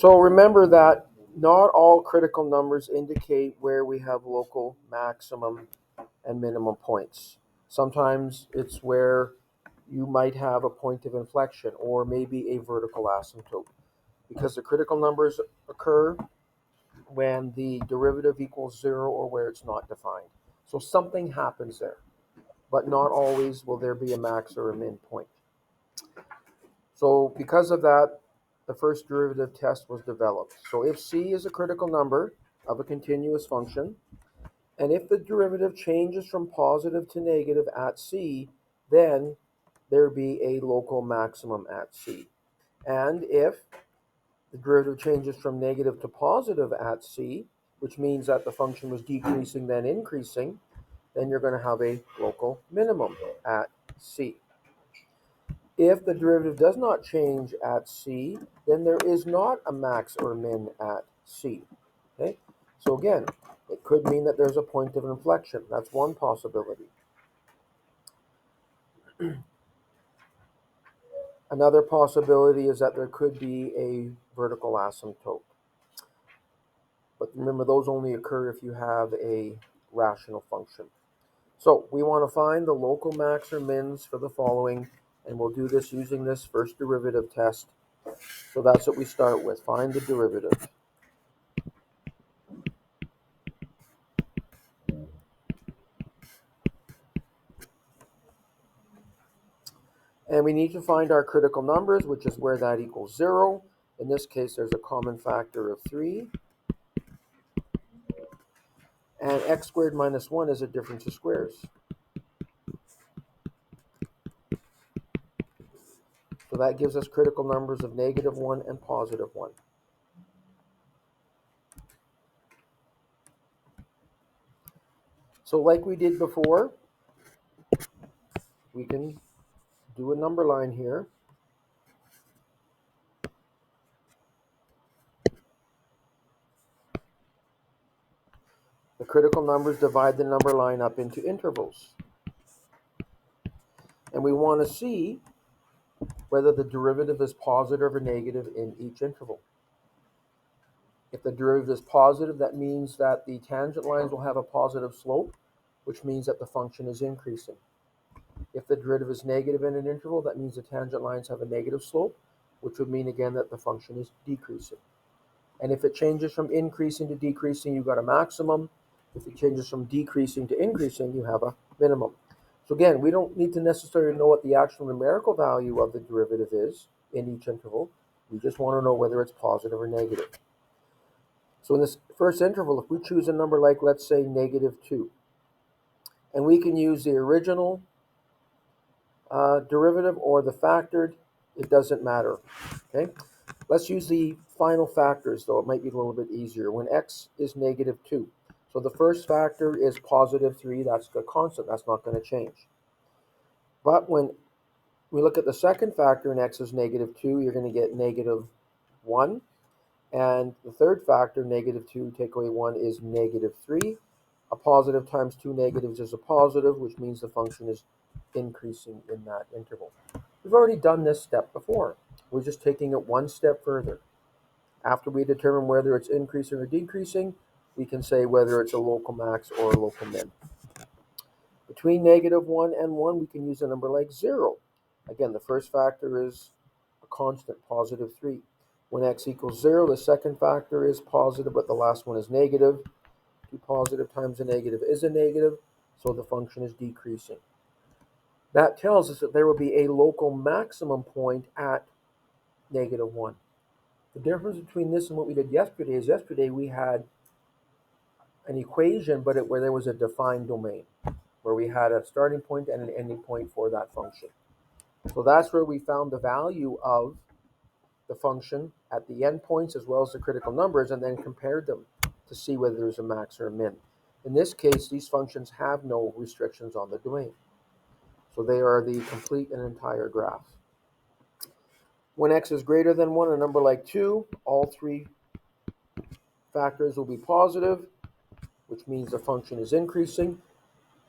So remember that not all critical numbers indicate where we have local maximum and minimum points. Sometimes it's where you might have a point of inflection or maybe a vertical asymptote because the critical numbers occur when the derivative equals zero or where it's not defined. So something happens there, but not always will there be a max or a min point. So because of that, the first derivative test was developed. So if c is a critical number of a continuous function, and if the derivative changes from positive to negative at c, then there be a local maximum at c. And if the derivative changes from negative to positive at c, which means that the function was decreasing then increasing, then you're going to have a local minimum at c. If the derivative does not change at c, then there is not a max or min at c. Okay? So again, it could mean that there's a point of inflection. That's one possibility. Another possibility is that there could be a vertical asymptote. But remember, those only occur if you have a rational function. So we want to find the local max or mins for the following, and we'll do this using this first derivative test. So that's what we start with. Find the derivative. And we need to find our critical numbers, which is where that equals 0. In this case, there's a common factor of 3. And x squared minus 1 is a difference of squares. So that gives us critical numbers of negative 1 and positive 1. So like we did before, we can do a number line here. The critical numbers divide the number line up into intervals. And we want to see whether the derivative is positive or negative in each interval. If the derivative is positive, that means that the tangent lines will have a positive slope, which means that the function is increasing. If the derivative is negative in an interval, that means the tangent lines have a negative slope, which would mean again that the function is decreasing. And if it changes from increasing to decreasing, you've got a maximum. If it changes from decreasing to increasing, you have a minimum. So again, we don't need to necessarily know what the actual numerical value of the derivative is in each interval. We just want to know whether it's positive or negative. So in this first interval, if we choose a number like, let's say, negative 2, and we can use the original derivative or the factored, it doesn't matter. Okay, let's use the final factors, though it might be a little bit easier. When x is negative 2, so the first factor is positive 3, that's the constant, that's not going to change. But when we look at the second factor and x is negative 2, you're going to get negative 1. And the third factor, negative 2 take away 1, is negative 3. A positive times two negatives is a positive, which means the function is increasing in that interval. We've already done this step before. We're just taking it one step further. After we determine whether it's increasing or decreasing, we can say whether it's a local max or a local min. Between negative 1 and 1, we can use a number like 0. Again, the first factor is a constant, positive 3. When x equals 0, the second factor is positive, but the last one is negative. 2 positive times a negative is a negative, so the function is decreasing. That tells us that there will be a local maximum point at negative 1. The difference between this and what we did yesterday is yesterday we had an equation, but where there was a defined domain, where we had a starting point and an ending point for that function. So that's where we found the value of the function at the endpoints as well as the critical numbers, and then compared them to see whether there's a max or a min. In this case, these functions have no restrictions on the domain. So they are the complete and entire graph. When x is greater than 1, a number like 2, all three factors will be positive, which means the function is increasing.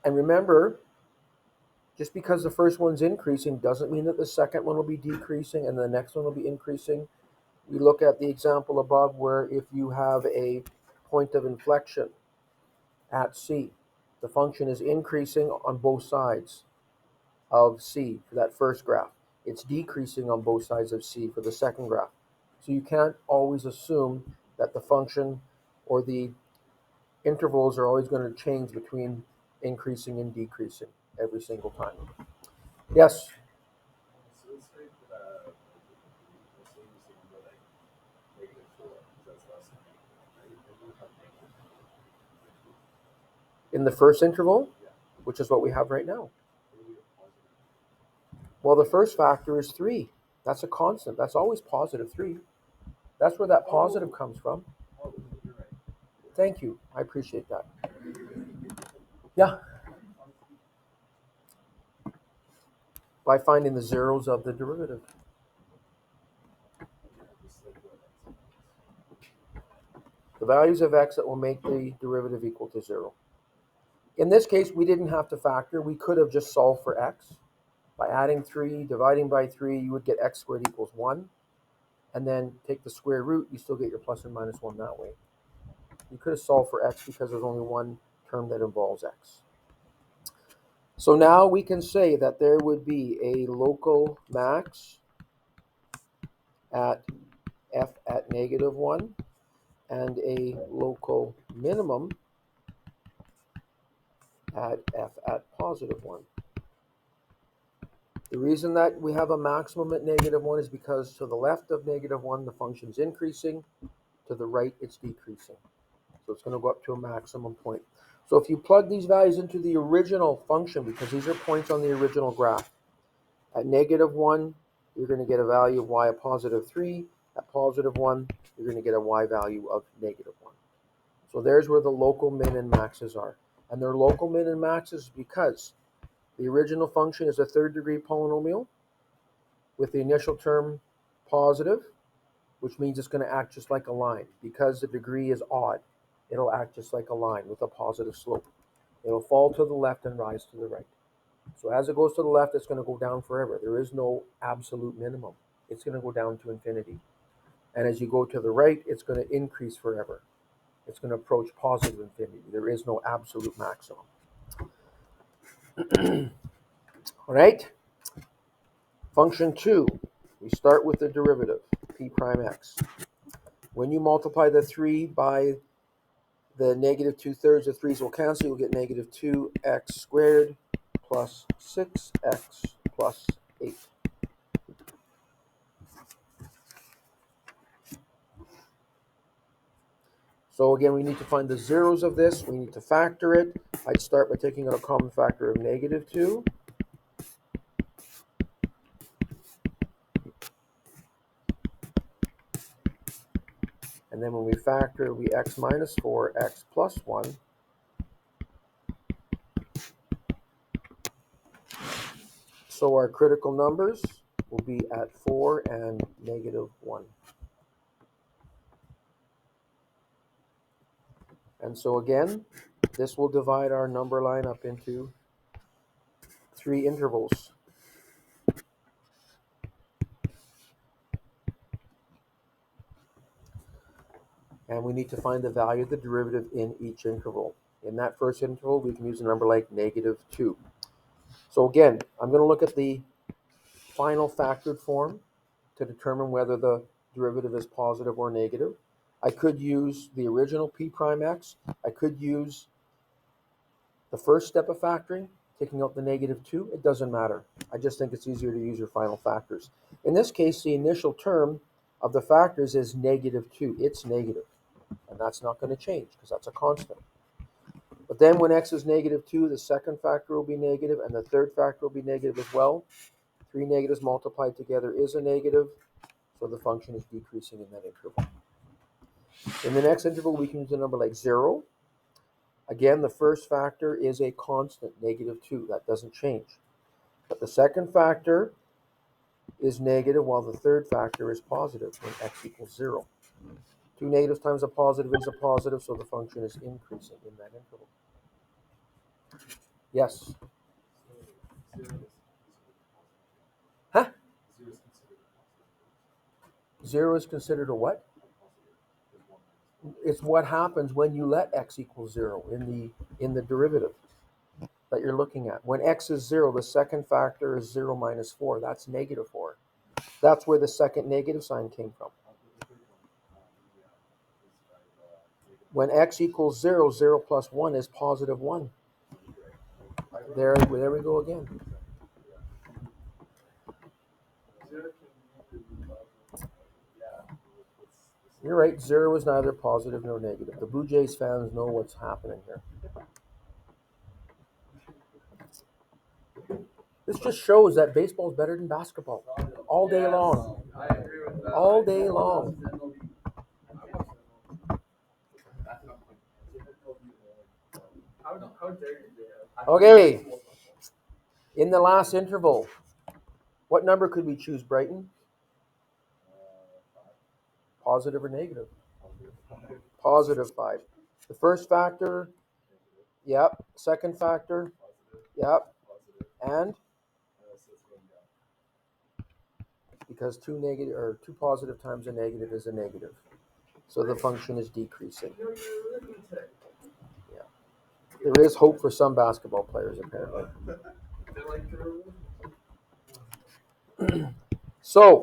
And remember, just because the first one's increasing doesn't mean that the second one will be decreasing and the next one will be increasing. we look at the example above where if you have a point of inflection at C, the function is increasing on both sides of C for that first graph. It's decreasing on both sides of C for the second graph. So you can't always assume that the function or the intervals are always going to change between increasing and decreasing every single time. Yes? So let's say that let's say you say number like -4, because that's less than right? And you have negative. In the first interval, Yeah. which is what we have right now. What do we have positive? Well, the first factor is 3. That's a constant. That's always positive 3. That's where that positive comes from. Oh, you're right. Thank you. I appreciate that. Yeah. By finding the zeros of the derivative. Yeah, just like what The values of x that will make the derivative equal to 0. In this case, we didn't have to factor. We could have just solved for x. By adding 3, dividing by 3, you would get x squared equals 1. And then take the square root, you still get your plus or minus 1 that way. You could have solved for x because there's only one term that involves x. So now we can say that there would be a local max at f at -1 and a local minimum at f at +1. The reason that we have a maximum at -1 is because to the left of -1 the function's increasing, to the right it's decreasing. So it's going to go up to a maximum point. So if you plug these values into the original function, because these are points on the original graph, at -1 you're going to get a value of y of +3. At +1 you're going to get a y value of -1. So there's where the local min and maxes are. And they're local min and maxes because the original function is a third degree polynomial with the initial term positive, which means it's going to act just like a line. Because the degree is odd, it'll act just like a line with a positive slope. It'll fall to the left and rise to the right. So as it goes to the left, it's going to go down forever. There is no absolute minimum. It's going to go down to infinity. And as you go to the right, it's going to increase forever. It's going to approach positive infinity. There is no absolute maximum. All right? Function 2, we start with the derivative, p prime x. When you multiply the 3 by the -2/3, the 3's will cancel. You'll get -2x squared plus 6x plus 8. So again, we need to find the zeros of this. We need to factor it. I'd start by taking out a common factor of -2. And then when we factor, it'll be x minus 4, x plus 1. So our critical numbers will be at 4 and -1. And so again, this will divide our number line up into 3 intervals. And we need to find the value of the derivative in each interval. In that first interval, we can use a number like -2. So again, I'm going to look at the final factored form to determine whether the derivative is positive or negative. I could use the original p prime x. I could use the first step of factoring, taking out the -2. It doesn't matter. I just think it's easier to use your final factors. In this case, the initial term of the factors is -2. It's negative, and that's not going to change because that's a constant. But then when x is -2, the second factor will be negative, and the third factor will be negative as well. 3 negatives multiplied together is a negative, so the function is decreasing in that interval. In the next interval, we can use a number like 0. Again, the first factor is a constant, -2. That doesn't change. But the second factor is negative, while the third factor is positive when x equals 0. 2 negatives times a positive is a positive, so the function is increasing in that interval. Yes? So 0 is Huh? considered positive. 0 is considered positive. 0 is considered a what? Positive. Is 1 minus 4. It's what happens when you let x equal 0 in the derivative that you're looking at. When x is 0, the second factor is 0 minus 4. That's negative 4. That's where the second negative sign came from. The third one, is When x equals 0, 0 plus 1 is positive 1. There we go again. You're right, 0 is neither positive nor negative. The Blue Jays fans know what's happening here. This just shows that baseball is better than basketball. All day long. I agree with that. All day long. How dare you? Okay. In the last interval, what number could we choose, Brighton? Positive or negative? Positive 5. The first factor, yep. Second factor, yep. And because two positive times a negative is a negative. So the function is decreasing. Yeah. There is hope for some basketball players, apparently. So,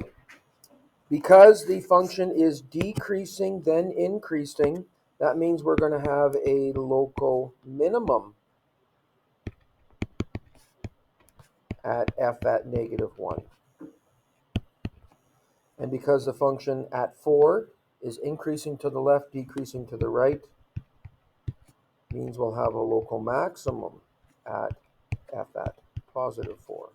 because the function is decreasing, then increasing, that means we're going to have a local minimum at f at negative 1. And because the function at 4 is increasing to the left, decreasing to the right, means we'll have a local maximum at f at positive 4.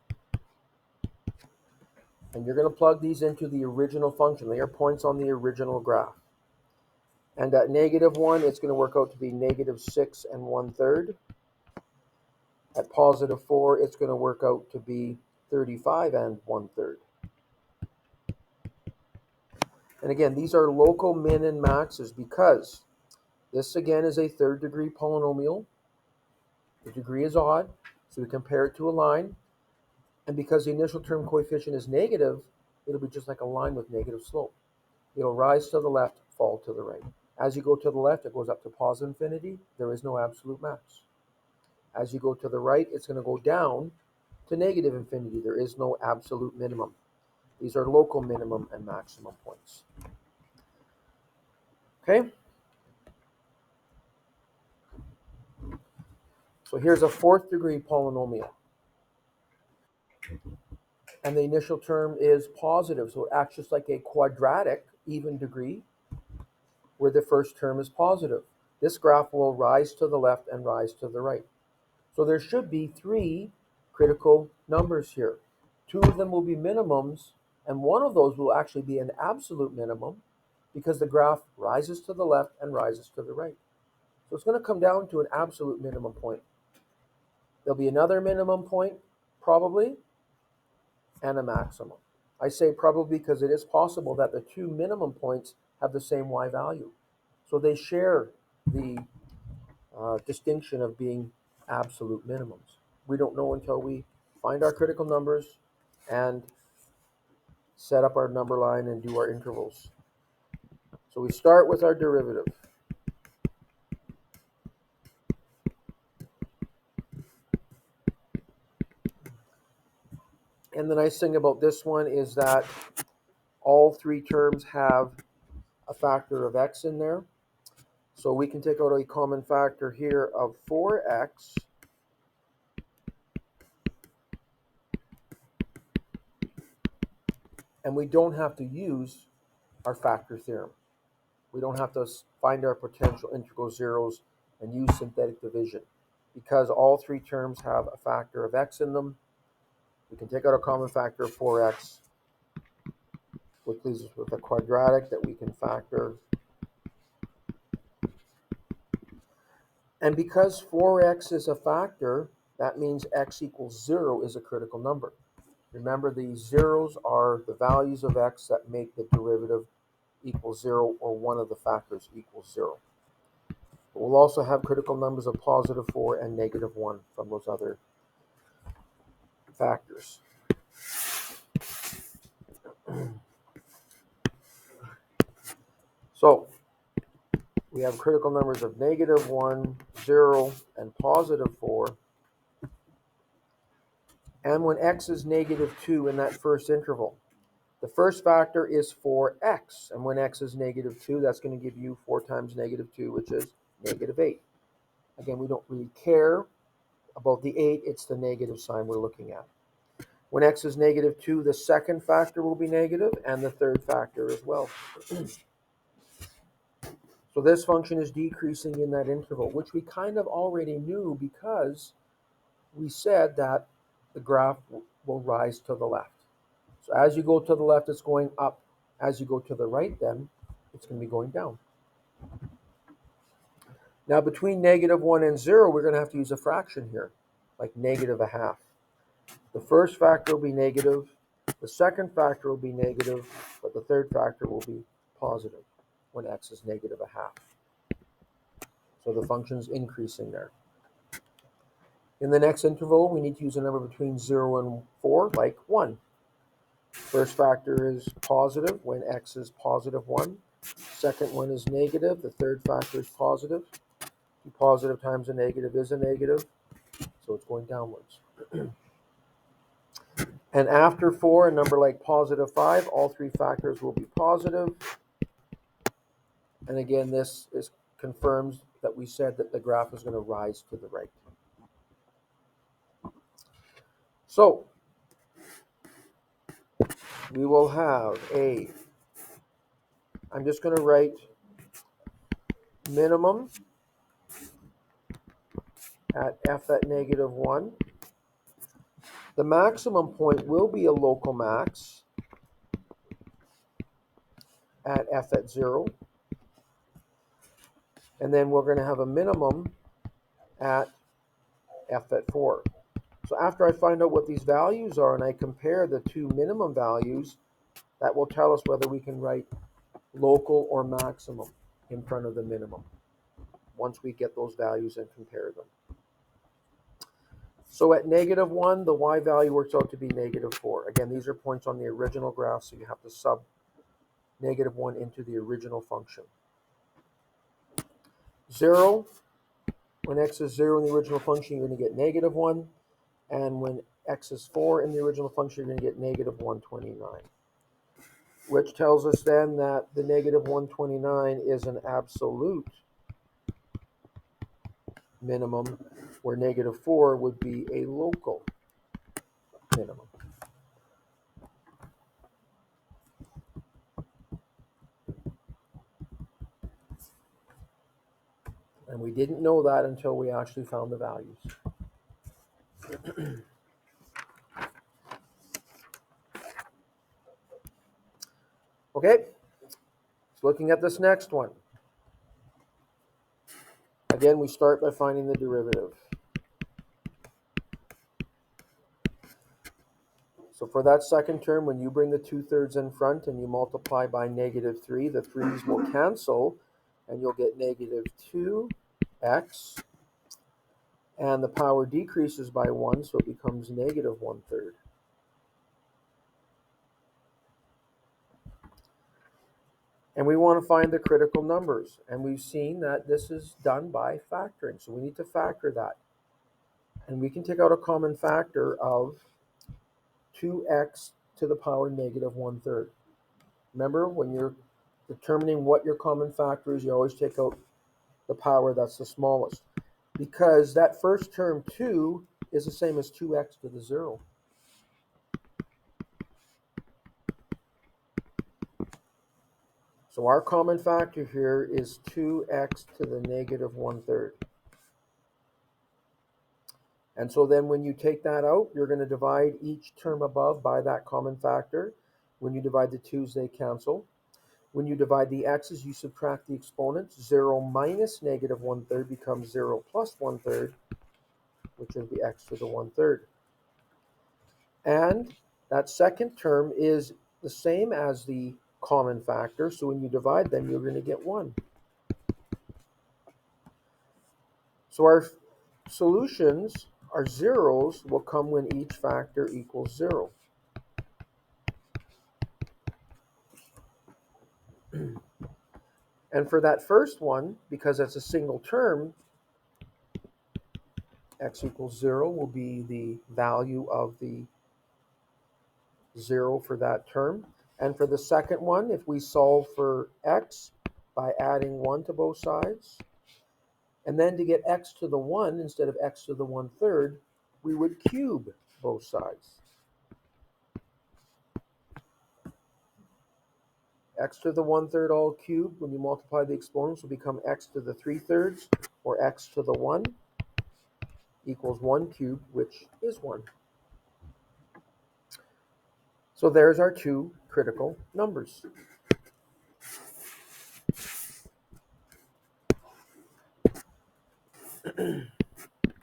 And you're going to plug these into the original function. They are points on the original graph. And at negative 1, it's going to work out to be negative 6 1/3. At positive 4, it's going to work out to be 35 1/3. And again, these are local min and maxes because this again is a third degree polynomial. The degree is odd, so we compare it to a line. And because the initial term coefficient is negative, it'll be just like a line with negative slope. It'll rise to the left, fall to the right. As you go to the left, it goes up to positive infinity. There is no absolute max. As you go to the right, it's going to go down to negative infinity. There is no absolute minimum. These are local minimum and maximum points. Okay? So here's a fourth degree polynomial. And the initial term is positive, so it acts just like a quadratic even degree where the first term is positive. This graph will rise to the left and rise to the right. So there should be 3 critical numbers here. 2 of them will be minimums, and one of those will actually be an absolute minimum because the graph rises to the left and rises to the right. So it's going to come down to an absolute minimum point. There'll be another minimum point, probably, and a maximum. I say probably because it is possible that the 2 minimum points have the same y value. So they share the distinction of being absolute minimums. We don't know until we find our critical numbers and set up our number line and do our intervals. So we start with our derivative. And the nice thing about this one is that all 3 terms have a factor of x in there. So we can take out a common factor here of 4x. And we don't have to use our factor theorem. We don't have to find our potential integral zeros and use synthetic division. Because all 3 terms have a factor of x in them, we can take out a common factor of 4x, which leaves us with a quadratic that we can factor. And because 4x is a factor, that means x equals 0 is a critical number. Remember, these zeros are the values of x that make the derivative equal 0 or one of the factors equals 0. But we'll also have critical numbers of positive 4 and negative 1 from those other factors. So we have critical numbers of -1, 0, and +4. And when x is -2 in that first interval, the first factor is for x. And when x is -2, that's going to give you 4 times -2, which is -8. Again, we don't really care about the 8. It's the negative sign we're looking at. When x is -2, the second factor will be negative, and the third factor as well. So this function is decreasing in that interval, which we kind of already knew because we said that the graph will rise to the left. So as you go to the left, it's going up. As you go to the right, then it's going to be going down. Now between -1 and 0, we're going to have to use a fraction here, like -1/2. The first factor will be negative, the second factor will be negative, but the third factor will be positive when x is -1/2. So the function's increasing there. In the next interval, we need to use a number between 0 and 4, like 1. First factor is positive when x is +1. Second one is negative. The third factor is positive. A positive times a negative is a negative, so it's going downwards. And after 4, a number like +5, all three factors will be positive. And again, this confirms that we said that the graph is going to rise to the right. So we will have I'm just going to write minimum at f at -1. The maximum point will be a local max at f at 0. And then we're going to have a minimum at f at 4. So after I find out what these values are and I compare the two minimum values, that will tell us whether we can write local or maximum in front of the minimum once we get those values and compare them. So at -1, the y value works out to be -4. Again, these are points on the original graph, so you have to sub -1 into the original function. 0, when x is 0 in the original function, you're going to get -1. And when x is 4 in the original function, you're going to get -129. Which tells us then that the -129 is an absolute minimum, where -4 would be a local minimum. And we didn't know that until we actually found the values. Okay, so looking at this next one. Again, we start by finding the derivative. So for that second term, when you bring the 2/3 in front and you multiply by -3, the 3's will cancel, and you'll get -2x. And the power decreases by 1, so it becomes -1/3. And we want to find the critical numbers. And we've seen that this is done by factoring. So we need to factor that. And we can take out a common factor of 2x to the power -1/3. Remember, when you're determining what your common factor is, you always take out the power that's the smallest. Because that first term, 2, is the same as 2x to the 0. So our common factor here is 2x to the -1/3. And so then when you take that out, you're going to divide each term above by that common factor. When you divide the 2's, they cancel. When you divide the x's, you subtract the exponents. 0 minus -1/3 becomes 0 plus 1/3, which is the x to the 1/3. And that second term is the same as the common factor, so when you divide them, you're going to get 1. So our solutions, our zeros, will come when each factor equals 0. And for that first one, because it's a single term, x equals 0 will be the value of the 0 for that term. And for the second one, if we solve for x by adding 1 to both sides, and then to get x to the 1 instead of x to the 1/3, we would cube both sides. X to the 1/3 all cubed, when you multiply the exponents, will become x to the 3/3, or x to the 1 equals 1 cubed, which is 1. So there's our two critical numbers.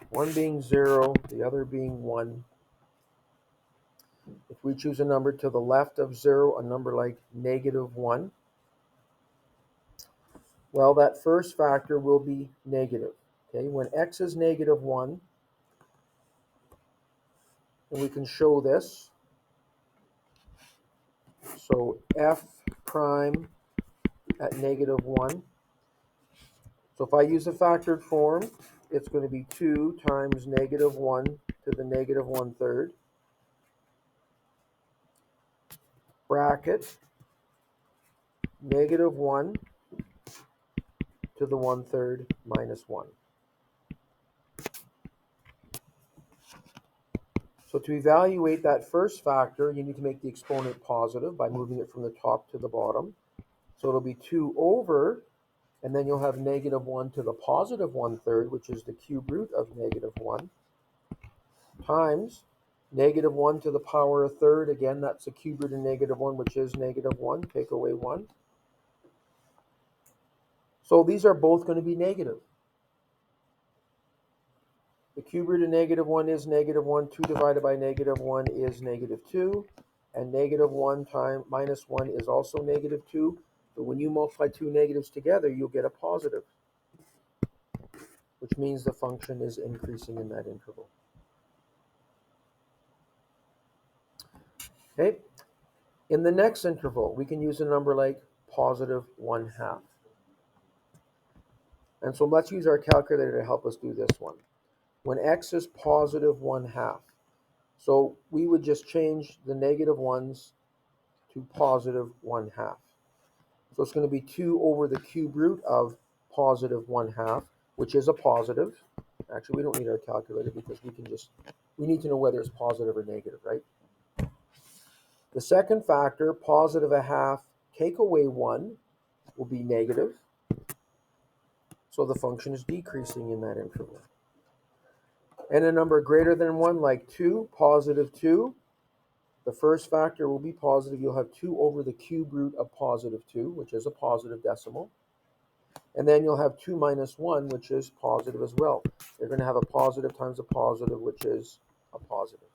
One being 0, the other being 1. If we choose a number to the left of 0, a number like -1, well, that first factor will be negative. Okay, when x is -1, and we can show this. So f prime at -1. So if I use a factored form, it's going to be 2 times -1 to the -1/3, bracket, -1 to the 1/3 minus 1. So to evaluate that first factor, you need to make the exponent positive by moving it from the top to the bottom. So it'll be 2 over, and then you'll have -1 to the positive 1/3, which is the cube root of -1, times -1 to the power of third. Again, that's the cube root of -1, which is -1. Take away 1. So these are both going to be negative. The cube root of -1 is -1. 2 divided by -1 is -2. And -1 times -1 is also -2. But when you multiply two negatives together, you'll get a positive, which means the function is increasing in that interval. Okay. In the next interval, we can use a number like +1/2. And so let's use our calculator to help us do this one. When x is +1/2, so we would just change the negative ones to +1/2. So it's going to be 2 over the cube root of +1/2, which is a positive. Actually, we don't need our calculator because we need to know whether it's positive or negative, right? The second factor, +1/2, take away 1, will be negative. So the function is decreasing in that interval. And a number greater than 1, like 2, +2, the first factor will be positive. You'll have 2 over the cube root of +2, which is a positive decimal. And then you'll have 2 minus 1, which is positive as well. You're going to have a positive times a positive, which is a positive.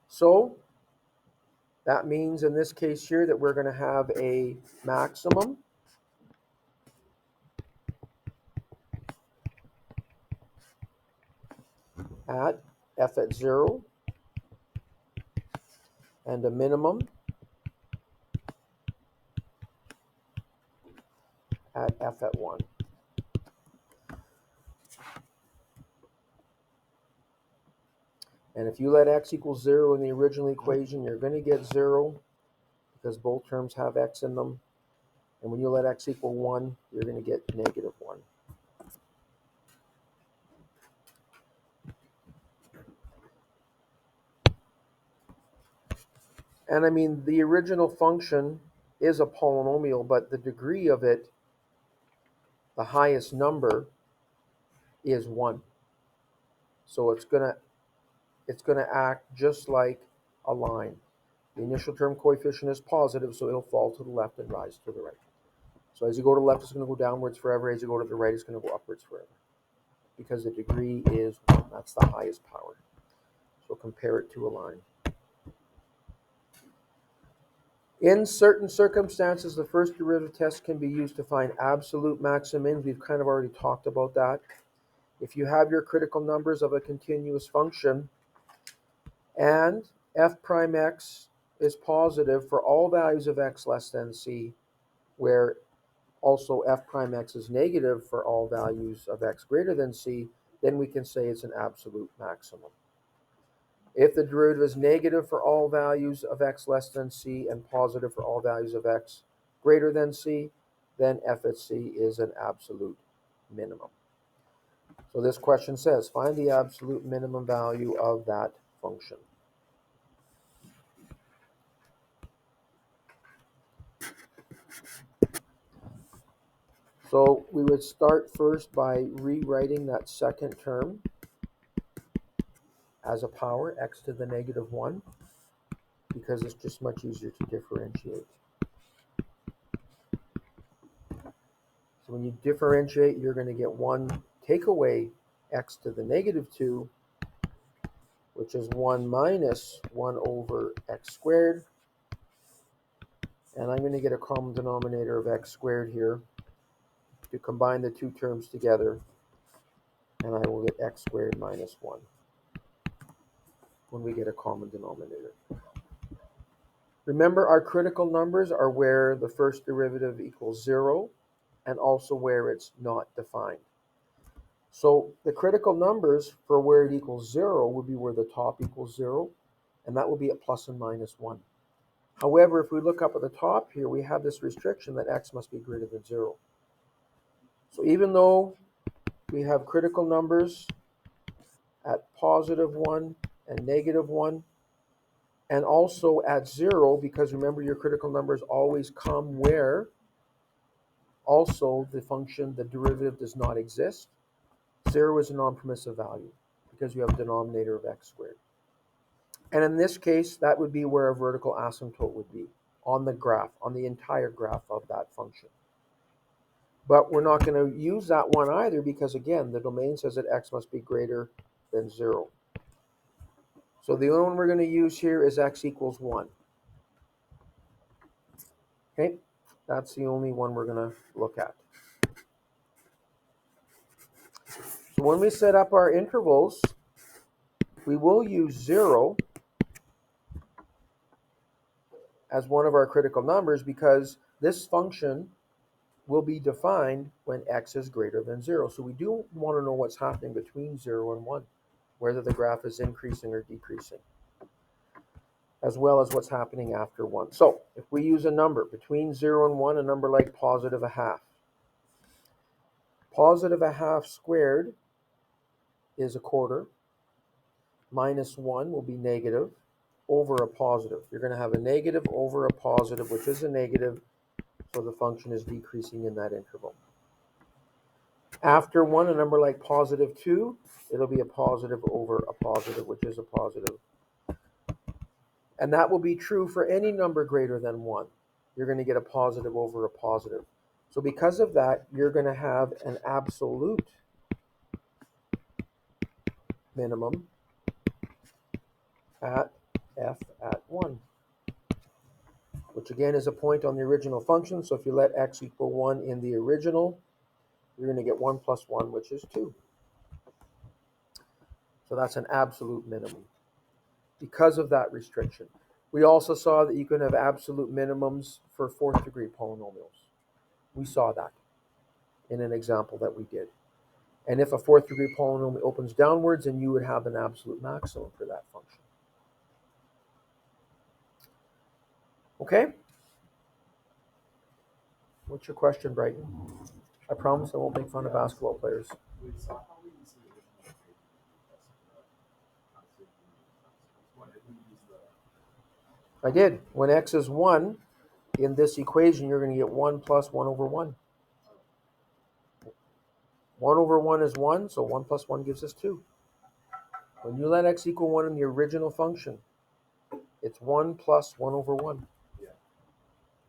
So that means in this case here that we're going to have a maximum at f at 0 and a minimum at f at 1. And if you let x equal 0 in the original equation, you're going to get 0 because both terms have x in them. And when you let x equal 1, you're going to get -1. And I mean, the original function is a polynomial, but the degree of it, the highest number, is 1. So it's gonna act just like a line. The initial term coefficient is positive, so it'll fall to the left and rise to the right. So as you go to the left, it's going to go downwards forever. As you go to the right, it's going to go upwards forever. Because the degree is 1. That's the highest power. So compare it to a line. In certain circumstances, the first derivative test can be used to find absolute maximums. We've kind of already talked about that. If you have your critical numbers of a continuous function and f prime x is positive for all values of x less than c, where also f prime x is negative for all values of x greater than c, then we can say it's an absolute maximum. If the derivative is negative for all values of x less than c and positive for all values of x greater than c, then f at c is an absolute minimum. So this question says, find the absolute minimum value of that function. So we would start first by rewriting that second term as a power, x to the negative 1, because it's just much easier to differentiate. So when you differentiate, you're going to get 1 take away x to the negative 2, which is 1 minus 1 over x squared. And I'm going to get a common denominator of x squared here to combine the two terms together, and I will get x squared minus 1 when we get a common denominator. Remember, our critical numbers are where the first derivative equals 0 and also where it's not defined. So the critical numbers for where it equals 0 would be where the top equals 0, and that will be at plus and minus 1. However, if we look up at the top here, we have this restriction that x must be greater than 0. So even though we have critical numbers at positive 1 and negative 1, and also at 0, because remember your critical numbers always come where also the function, the derivative does not exist. 0 is a non-permissive value because you have a denominator of x squared. And in this case, that would be where a vertical asymptote would be on the graph, on the entire graph of that function. But we're not going to use that one either because, again, the domain says that x must be greater than 0. So the only one we're going to use here is x equals 1. Okay, that's the only one we're going to look at. So when we set up our intervals, we will use 0 as one of our critical numbers because this function will be defined when x is greater than 0. So we do want to know what's happening between 0 and 1, whether the graph is increasing or decreasing, as well as what's happening after 1. So if we use a number between 0 and 1, a number like positive a half. Positive a half squared is a quarter. Minus 1 will be negative over a positive. You're going to have a negative over a positive, which is a negative, so the function is decreasing in that interval. After 1, a number like positive 2, it'll be a positive over a positive, which is a positive. And that will be true for any number greater than 1. You're going to get a positive over a positive. So because of that, you're going to have an absolute minimum at f at 1, which again is a point on the original function. So if you let x equal 1 in the original, you're going to get 1 plus 1, which is 2. So that's an absolute minimum because of that restriction. We also saw that you can have absolute minimums for fourth degree polynomials. We saw that in an example that we did. And if a fourth degree polynomial opens downwards, then you would have an absolute maximum for that function. Okay? What's your question, Brighton? I promise I won't make fun of basketball players. We saw how we use the original equation. Why did we use the I did. When x is 1, in this equation, you're going to get 1 plus 1 over 1. 1 over 1 is 1, so 1 plus 1 gives us 2. When you let x equal 1 in the original function, it's 1 plus 1 over 1. Yeah.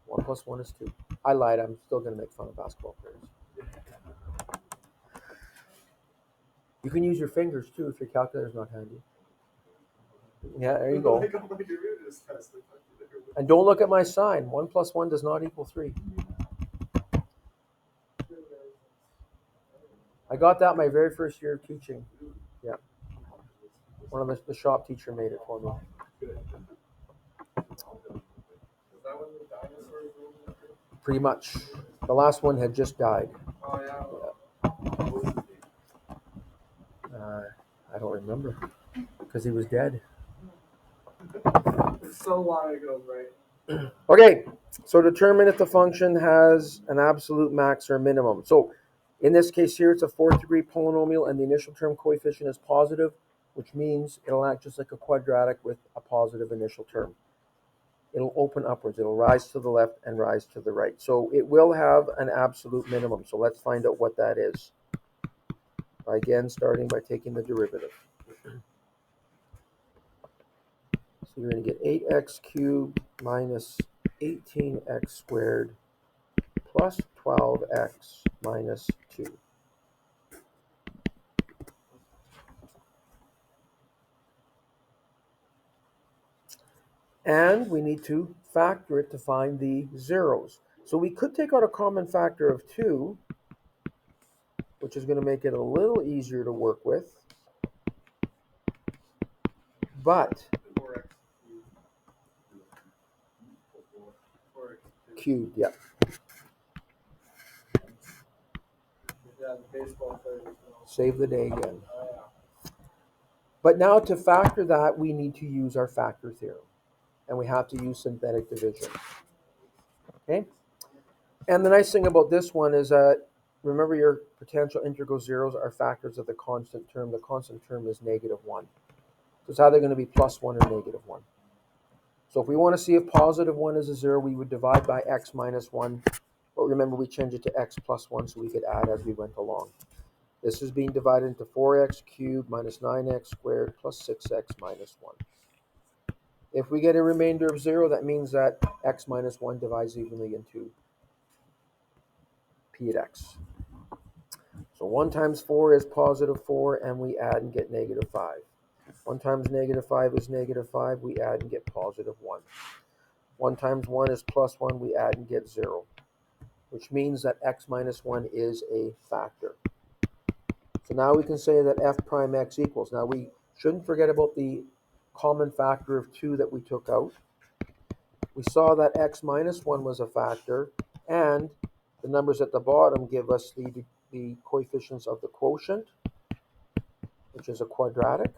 1 plus 1 is 2. I lied. I'm still going to make fun of basketball players. You can use your fingers, too, if your calculator's not handy. Yeah, there you go. Like on my derivatives test, I thought you there with- And don't look at my sign. 1 plus 1 does not equal 3. I got that my very first year of teaching. Yeah. One of the shop teacher made it for me. Good. Is that when the dinosaurs rolled in? Pretty much. The last one had just died. Oh yeah. What was his name? I don't remember because he was dead. So long ago, right? Okay, so determine if the function has an absolute max or minimum. So in this case here, it's a fourth degree polynomial and the initial term coefficient is positive, which means it'll act just like a quadratic with a positive initial term. It'll open upwards. It'll rise to the left and rise to the right. So it will have an absolute minimum. So let's find out what that is. Again, starting by taking the derivative. So you're going to get 8x cubed minus 18x squared plus 12x minus 2. And we need to factor it to find the zeros. So we could take out a common factor of 2, which is going to make it a little easier to work with. But 4x cubed, yeah. Yeah, the baseball players know. Save the day again. Oh yeah. But now to factor that, we need to use our factor theorem. And we have to use synthetic division. Okay? And the nice thing about this one is that, remember your potential integral zeros are factors of the constant term. The constant term is -1. So it's either going to be +1 or -1. So if we want to see if +1 is a 0, we would divide by x minus 1. But remember, we changed it to x plus 1 so we could add as we went along. This is being divided into 4x cubed minus 9x squared plus 6x minus 1. If we get a remainder of 0, that means that x minus 1 divides evenly into p at x. So 1 times 4 is +4, and we add and get -5. 1 times -5 is -5, we add and get +1. 1 times 1 is +1, we add and get 0, which means that x minus 1 is a factor. So now we can say that f prime x equals. Now we shouldn't forget about the common factor of 2 that we took out. We saw that x minus 1 was a factor, and the numbers at the bottom give us the coefficients of the quotient, which is a quadratic.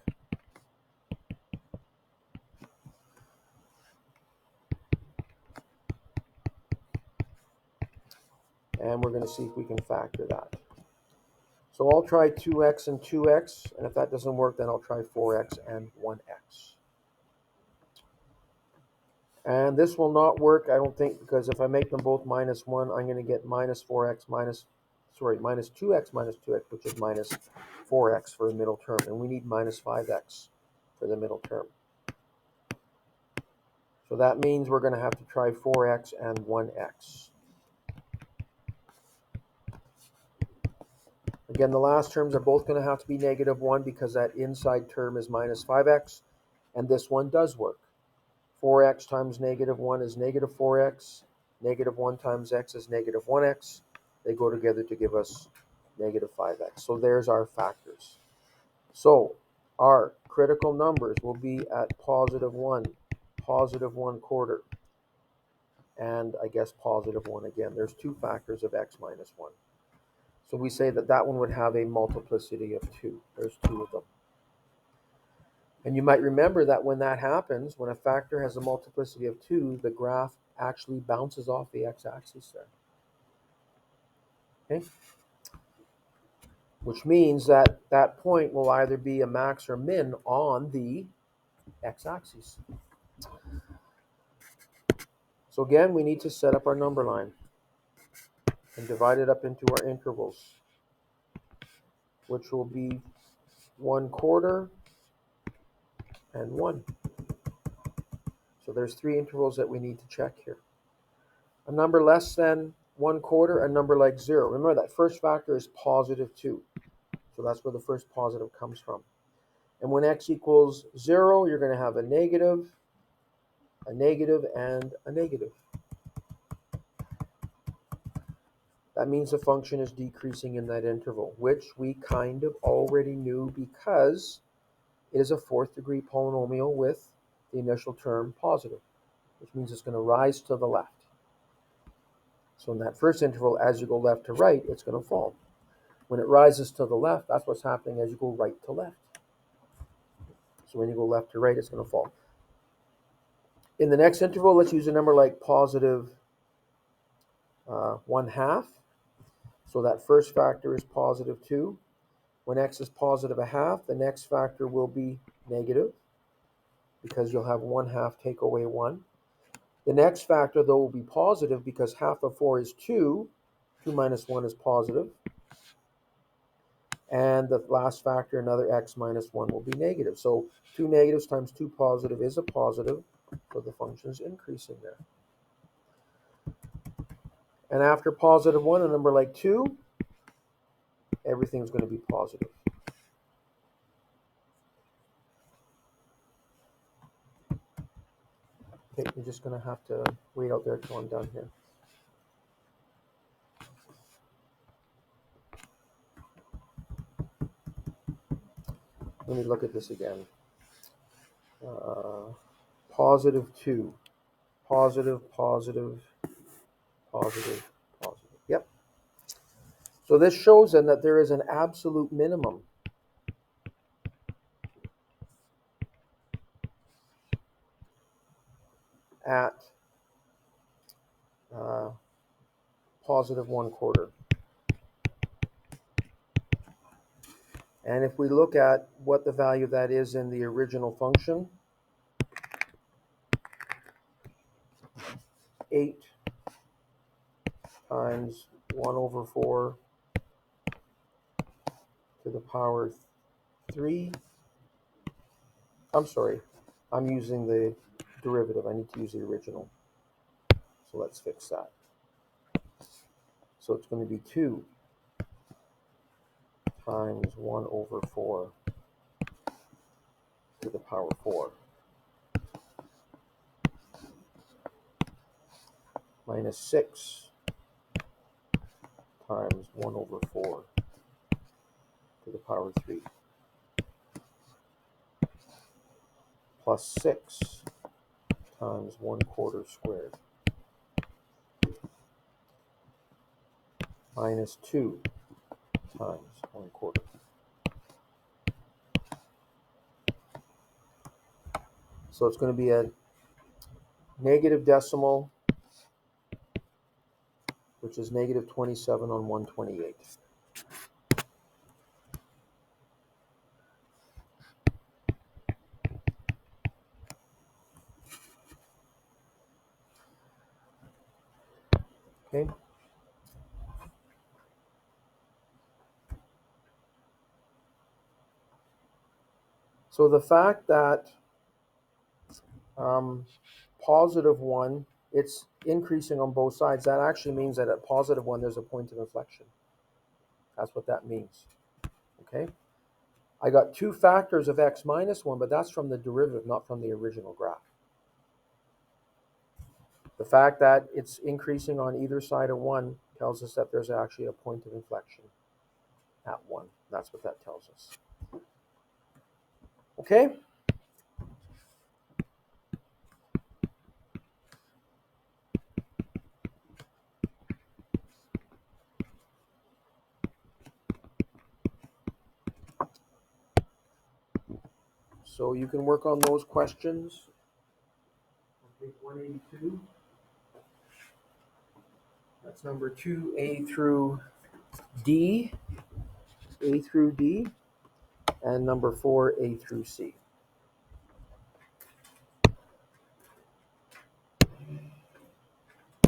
And we're going to see if we can factor that. So I'll try 2x and 2x, and if that doesn't work, then I'll try 4x and 1x. And this will not work, I don't think, because if I make them both -1, I'm going to get minus 2x minus 2x, which is minus 4x for a middle term. And we need minus 5x for the middle term. So that means we're going to have to try 4x and 1x. Again, the last terms are both going to have to be -1 because that inside term is minus 5x. And this one does work. 4x times -1 is -4x. -1 times x is -1x. They go together to give us -5x. So there's our factors. So our critical numbers will be at +1, +1/4, and I guess +1 again. There's 2 factors of x minus 1. So we say that that one would have a multiplicity of 2. There's 2 of them. And you might remember that when that happens, when a factor has a multiplicity of 2, the graph actually bounces off the x-axis there. Okay? Which means that that point will either be a max or min on the x-axis. So again, we need to set up our number line and divide it up into our intervals, which will be 1/4 and 1. So there's 3 intervals that we need to check here. A number less than 1/4, a number like 0. Remember that first factor is +2. So that's where the first positive comes from. And when x equals 0, you're going to have a negative, and a negative. That means the function is decreasing in that interval, which we kind of already knew because it is a fourth degree polynomial with the initial term positive, which means it's going to rise to the left. So in that first interval, as you go left to right, it's going to fall. When it rises to the left, that's what's happening as you go right to left. So when you go left to right, it's going to fall. In the next interval, let's use a number like positive 1/2. So that first factor is positive 2. When x is positive 1/2, the next factor will be negative, because you'll have 1/2 take away 1. The next factor, though, will be positive because half of 4 is 2. 2 minus 1 is positive. And the last factor, another x minus 1, will be negative. So 2 negatives times 2 positive is a positive, so the function is increasing there. And after positive 1, a number like 2, everything's going to be positive. Okay, you're just going to have to wait out there till I'm done here. Let me look at this again. Positive 2. Positive, positive, positive, positive. Yep. So this shows then that there is an absolute minimum at positive 1/4. And if we look at what the value of that is in the original function, 8 times 1/4 to the power 3. I'm sorry, I'm using the derivative. I need to use the original. So let's fix that. So it's going to be 2 times 1/4 to the power 4 minus 6 times 1/4 to the power 3 plus 6 times 1/4 squared minus 2 times 1/4. So it's going to be a negative decimal, which is negative 27 on 128. Okay. So the fact that positive 1, it's increasing on both sides, that actually means that at positive 1, there's a point of inflection. That's what that means. Okay. I got 2 factors of x minus 1, but that's from the derivative, not from the original graph. The fact that it's increasing on either side of 1 tells us that there's actually a point of inflection at 1. That's what that tells us. Okay? So you can work on those questions. On page 182. That's number 2, A through D. A through D. And number 4, A through C.